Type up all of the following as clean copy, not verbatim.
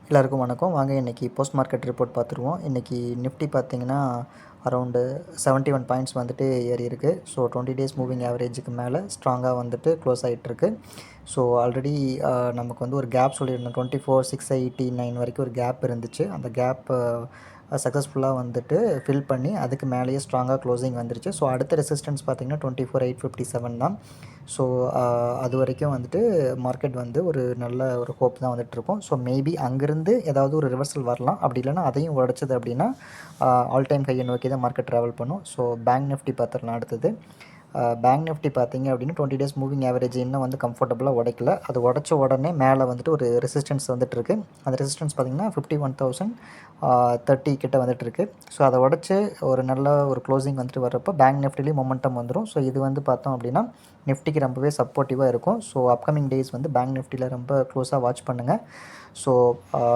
எல்லாருக்கும் வணக்கம். வாங்க இன்றைக்கி போஸ்ட் மார்க்கெட் ரிப்போர்ட் பார்த்துருவோம். இன்றைக்கி நிஃப்டி பார்த்திங்கன்னா அரௌண்டு 71 பாயிண்ட்ஸ் வந்துட்டு ஏறி இருக்குது. ஸோ 20 டேஸ் மூவிங் ஆவரேஜுக்கு மேலே ஸ்ட்ராங்காக வந்துட்டு க்ளோஸ் ஆகிட்டுருக்கு. ஸோ ஆல்ரெடி நமக்கு வந்து ஒரு கேப் சொல்லியிருந்தோம். 24,689 வரைக்கும் ஒரு கேப் இருந்துச்சு. அந்த கேப் சக்ஸஸ்ஃபுல்லாக வந்துட்டு ஃபில் பண்ணி அதுக்கு மேலேயே ஸ்ட்ராங்காக க்ளோசிங் வந்துருச்சு. ஸோ அடுத்த ரெசிஸ்டன்ஸ் பார்த்திங்கன்னா 24,857 தான். ஸோ அது வரைக்கும் வந்துட்டு மார்க்கெட் வந்து ஒரு நல்ல ஒரு ஹோப் தான் வந்துட்டுருக்கும். ஸோ மேபி அங்கேருந்து ஏதாவது ஒரு ரிவர்சல் வரலாம். அப்படி இல்லைனா அதையும் உடச்சது அப்படின்னா ஆல் டைம் ஹையை நோக்கி தான் மார்க்கெட் ட்ராவல் பண்ணும். ஸோ பேங்க் நிஃப்டி பார்த்துடலாம் அடுத்தது. பேங்க் நிஃப்டி பார்த்திங்க அப்படின்னா 20 டேஸ் மூவிங் ஆவரேஜ் இன்னும் வந்து கம்ஃபர்டபுளாக உடைக்கல. அது உடச்ச உடனே மேலே வந்துட்டு ஒரு ரெசிஸ்டன்ஸ் வந்துட்டுருக்கு. அந்த ரெசிஸ்டன்ஸ் பார்த்திங்கன்னா 51,030 கிட்ட வந்துட்டுருக்கு. ஸோ அதை உடச்சி ஒரு நல்ல ஒரு க்ளோசிங் வந்துட்டு வர்றப்போ பேங்க் நிஃப்டிலேயும் மொமெண்டம் வந்துடும். ஸோ இது வந்து பார்த்தோம் அப்படின்னா நிஃப்டிக்கு ரொம்பவே சப்போர்ட்டிவாக இருக்கும். ஸோ அப்கமிங் டேஸ் வந்து பேங்க் நிஃப்டியில் ரொம்ப க்ளோஸாக வாட்ச் பண்ணுங்கள். ஸோ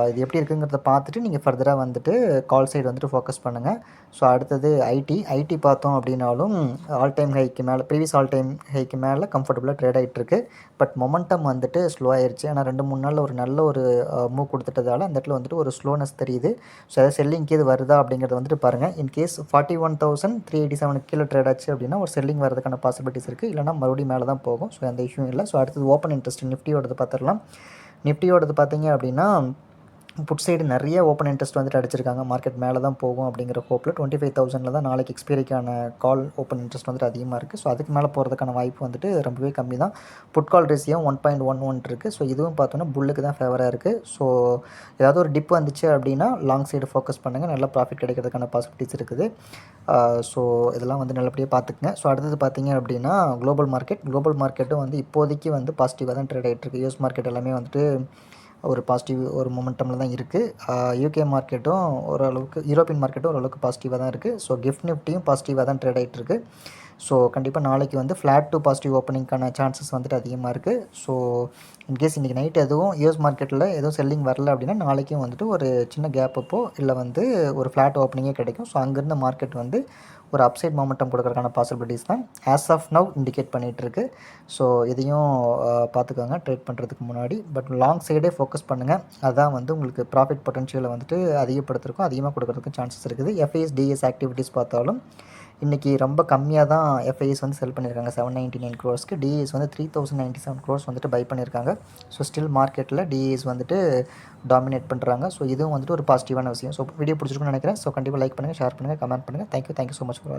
இது எப்படி இருக்குங்கிறத பார்த்துட்டு நீங்கள் ஃபர்தராக வந்துட்டு கால் சைடு வந்துட்டு ஃபோக்கஸ் பண்ணுங்கள். ஸோ அடுத்தது ஐடி பார்த்தோம் அப்படின்னாலும் ஆல் டைம் ஹைக்கு மேலே ப்ரீவியஸ் ஆல் டைம் ஹைக்கு மேலே கம்ஃபர்டபுளாக ட்ரேட் ஆகிட்டுருக்கு. பட் மொமெண்டம் வந்துட்டு ஸ்லோ ஆயிடுச்சு. ஆனால் 2-3 நாளில் ஒரு நல்ல ஒரு மூவ் கொடுத்துட்டதால அந்த இடத்துல வந்துட்டு ஒரு ஸ்லோனஸ் தெரியுது. ஸோ அதாவது செல்லிங்க்கு இது வருதா அப்படிங்கிறத வந்துட்டு பாருங்கள். இன்கேஸ் 41,387 கீழே ட்ரேட் ஆச்சு அப்படின்னா ஒரு செல்லிங் வரதுக்கான பாசிபிலிட்டிஸ் இருக்குது. இல்லைனா மறுபடியும் மேலே தான் போகும். ஸோ எந்த இஷ்யூ இல்லை. ஸோ அடுத்தது ஓப்பன் இன்ட்ரெஸ்ட் நிஃப்டியோடது பார்த்துடலாம். நிஃப்டியோடது பார்த்தீங்க அப்படின்னா புட் சைடு நிறைய ஓப்பன் இன்ட்ரெஸ்ட் வந்துட்டு அடிச்சிருக்காங்க. மார்க்கெட் மேலே தான் போகும் அப்படிங்கிற ஹோப்பில் 25,000 தான் நாளைக்கு எக்ஸ்பைரிக்கான கால் ஓப்பன் இன்ட்ரெஸ்ட் வந்துட்டு அதிகமாக இருக்குது. ஸோ அதுக்கு மேலே போகிறதுக்கான வாய்ப்பு வந்துட்டு ரொம்பவே கம்மி தான். புட் கால் ரேஷியோ 1.11 இருக்குது. ஸோ இதுவும் பார்த்தோன்னா புல்லுக்கு தான் ஃபேவராக இருக்குது. ஸோ ஏதாவது ஒரு டிப் வந்துச்சு அப்படின்னா லாங் சைடு ஃபோக்கஸ் பண்ணுங்கள். நல்ல ப்ராஃபிட் கிடைக்கிறதுக்கான பாசிபிலிட்டிஸ் இருக்குது. ஸோ இதெல்லாம் வந்து நல்லபடியாக பார்த்துக்குங்க. ஸோ அடுத்தது பார்த்தீங்க அப்படின்னா குளோபல் மார்க்கெட்டும் வந்து இப்போதைக்கு வந்து பாசிட்டிவாக தான் ட்ரேட் ஆகிட்டுருக்கு. யூஎஸ் மார்க்கெட் எல்லாமே வந்துட்டு ஒரு பாசிட்டிவ் ஒரு மொமெண்டமில் தான் இருக்குது. யூகே மார்க்கெட்டும் ஓரளவுக்கு, யூரோப்பியன் மார்க்கெட்டும் ஓரளவுக்கு பாசிட்டிவாக தான் இருக்குது. ஸோ கிஃப்ட் நிஃப்டியும் பாசிட்டிவாக தான் ட்ரேட் ஆகிட்டுருக்கு. ஸோ கண்டிப்பாக நாளைக்கு வந்து ஃப்ளாட் டு பாசிட்டிவ் ஓப்பனிங்கான சான்சஸ் வந்துட்டு அதிகமாக இருக்குது. ஸோ இன்கேஸ் இன்றைக்கி நைட் எதுவும் யூஎஸ் மார்க்கெட்டில் எதுவும் செல்லிங் வரல அப்படின்னா நாளைக்கும் வந்துட்டு ஒரு சின்ன கேப் அப்போ இல்லை வந்து ஒரு ஃப்ளாட் ஓப்பனிங்கே கிடைக்கும். ஸோ அங்கேருந்து மார்க்கெட் வந்து ஒரு அப்சைட் மொமெண்டம் கொடுக்கறதுக்கான பாசிபிலிட்டிஸ் தான் ஆஸ் ஆஃப் நவ் இண்டிகேட் பண்ணிகிட்ருக்கு. ஸோ இதையும் பார்த்துக்கோங்க ட்ரேட் பண்ணுறதுக்கு முன்னாடி. பட் லாங் சைடே ஃபோக்கஸ் பண்ணுங்கள். அதுதான் வந்து உங்களுக்கு ப்ராஃபிட் பொட்டன்ஷியலை வந்துட்டு அதிகப்படுத்துறதுக்கும் அதிகமாக கொடுக்கறதுக்கும் சான்சஸ் இருக்குது. எஃப்ஐஎஸ் டிஎஸ் ஆக்டிவிட்டீஸ் பார்த்தாலும் இன்றைக்கி ரொம்ப கம்மியாக தான் எஃப்ஐஎஸ் வந்து செல் பண்ணியிருக்காங்க 799 crores. டிஏஎஸ் வந்து 3,097 crores வந்துட்டு பை பண்ணியிருக்காங்க. ஸோ ஸ்டில் மார்க்கெட்டில் டிஏஎஸ் வந்துட்டு டாமினேட் பண்ணுறாங்க. ஸோ இதுவும் வந்துட்டு ஒரு பாசிட்டிவான விஷயம். ஸோ வீடியோ பிடிச்சிருக்குன்னு நினைக்கிறேன். ஸோ கண்டிப்பாக லைக் பண்ணுங்கள், ஷேர் பண்ணுங்கள், கமெண்ட் பண்ணுங்கள். தேங்க்யூ ஸோ மச் ஃபார் வாட்சிங்.